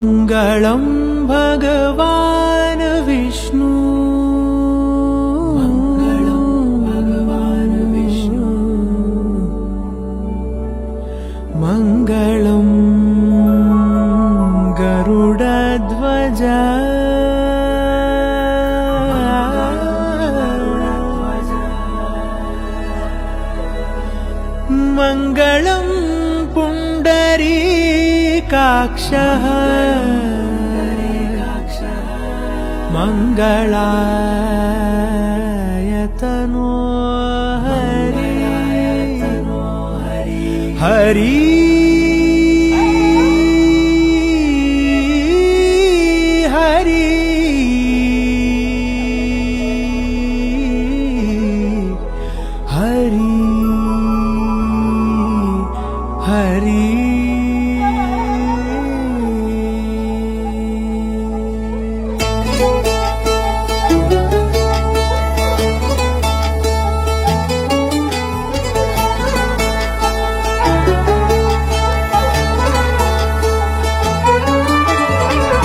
मङ्गलं भगवान् विष्णु मङ्गलं गरुडध्वज मङ्गलं पुण्डरीकाक्षः मङ्गलायतनो हरि हरि हरि हरि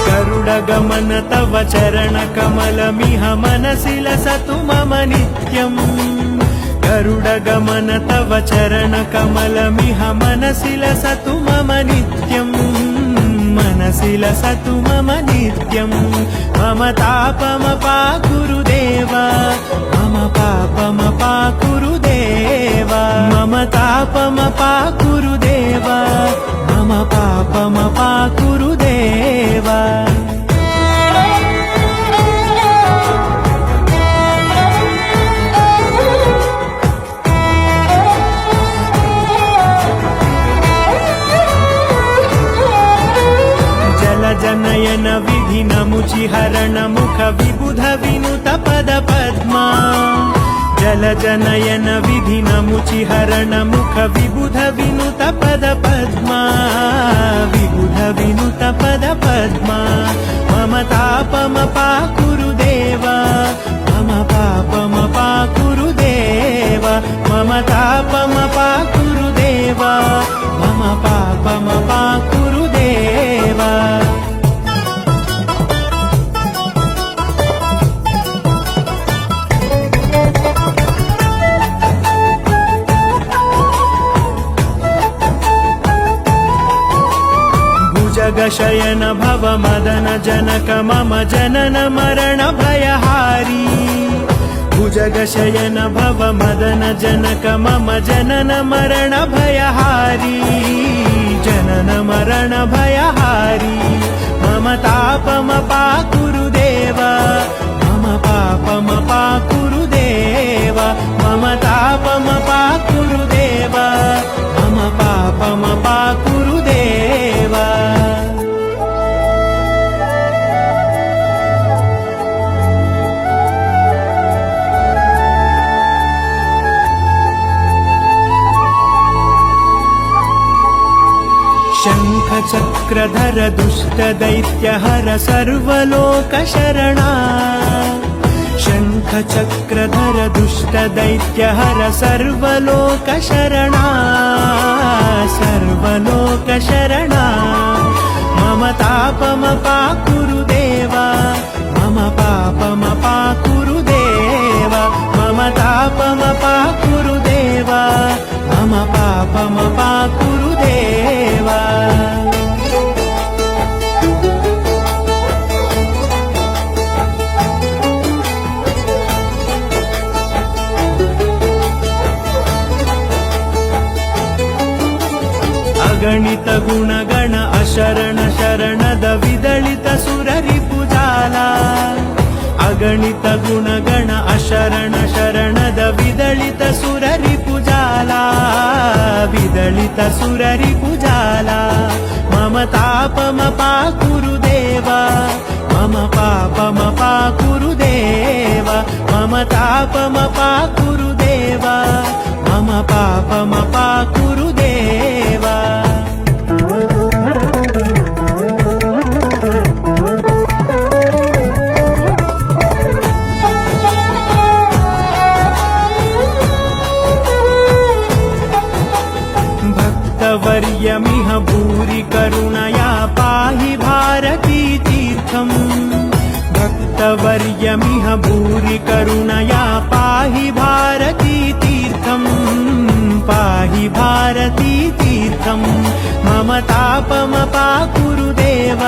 गरुडगमन तव चरणकमलमिह मनसि लसतु मम नित्यम् गरुडगमन तव चरणकमलमिह मनसि लसतु मम नित्यम् मनसि लसतु मम नित्यम् मम तापमपाकुरु देव मम पापमपाकुरु देव मम तापमपाकुरु देव मम पापमपाकुरु देव जनयन विधिनमुचिहरण मुख विबुध विनुत पद पद्मा जलजनयन विधिनमुचिहरण मुख विबुध विनुत पद पद्मा विबुध विनुत पद पद्मा मम तापमपाकुरु देव मम पापमपाकुरु देव मम तापमपाकुरु देव मम पापमपाकुरु देव जगशयन भव मदन जनक मम जनन मरण भयहारी भुजगशयन भव मदन जनक मम जनन मरण भयहारी जनन मरण भयहारी मम तापमपाकुरु देव मम पापमपाकुरु देव मम तापमपाकुरु देव मम पापमपाकुरु देव शङ्खचक्रधर दुष्टदैत्यहर सर्वलोकशरणा शङ्खचक्रधर दुष्टदैत्यहर सर्वलोकशरणा सर्वलोकशरणा मम तापमपाकुरु देव मम पापमपाकुरु देव मम तापमपाकुरु देव मम पापमपाकुरु देव अगणित गुणगण अशरण शरणद विदलित सुररिपुजाला अगणित गुणगण अशरण शरणद विदलित सुररिपुजाला विदलित सुररिपुजाला मम तापमपाकुरु देव मम पापमपाकुरु देव मम तापमपाकुरु देव मम पापमपाकुरु देव भक्तवर्यमिह भूरि करुणया पाहि भारत भरतवर्यमिह भूरि करुणया पाहि भारती तीर्थम् पाहि भारती तीर्थम् मम तापमपाकुरु देव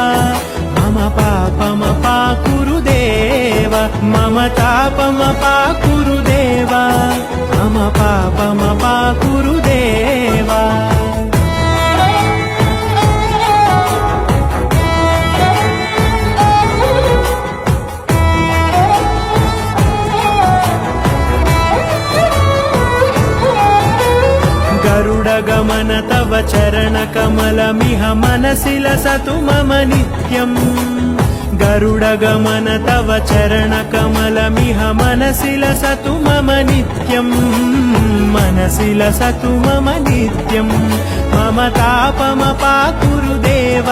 मम पापमपाकुरु देव मम तापमपाकुरु देव मम पापमपाकुरु देव गरुडगमन तव चरणकमलमिह मनसि लसतु मम नित्यम् गरुडगमन तव चरणकमलमिह मनसि लसतु मम नित्यम् मनसि लसतु मम नित्यम् मम तापमपाकुरु देव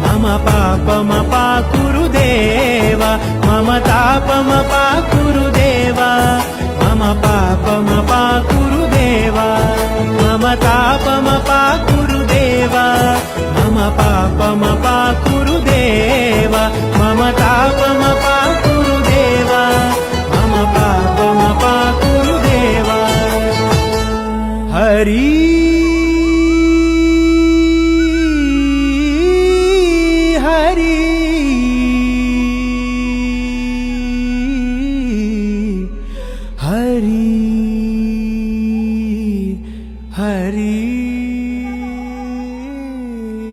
मम पापमपाकुरु देव मम तापमपाकुरु देव मम पापमपाकुरु देव मम तापमपाकुरु देव मम पापमपाकुरु देव मम तापमपाकुरु देव मम पापमपाकुरु देव हरि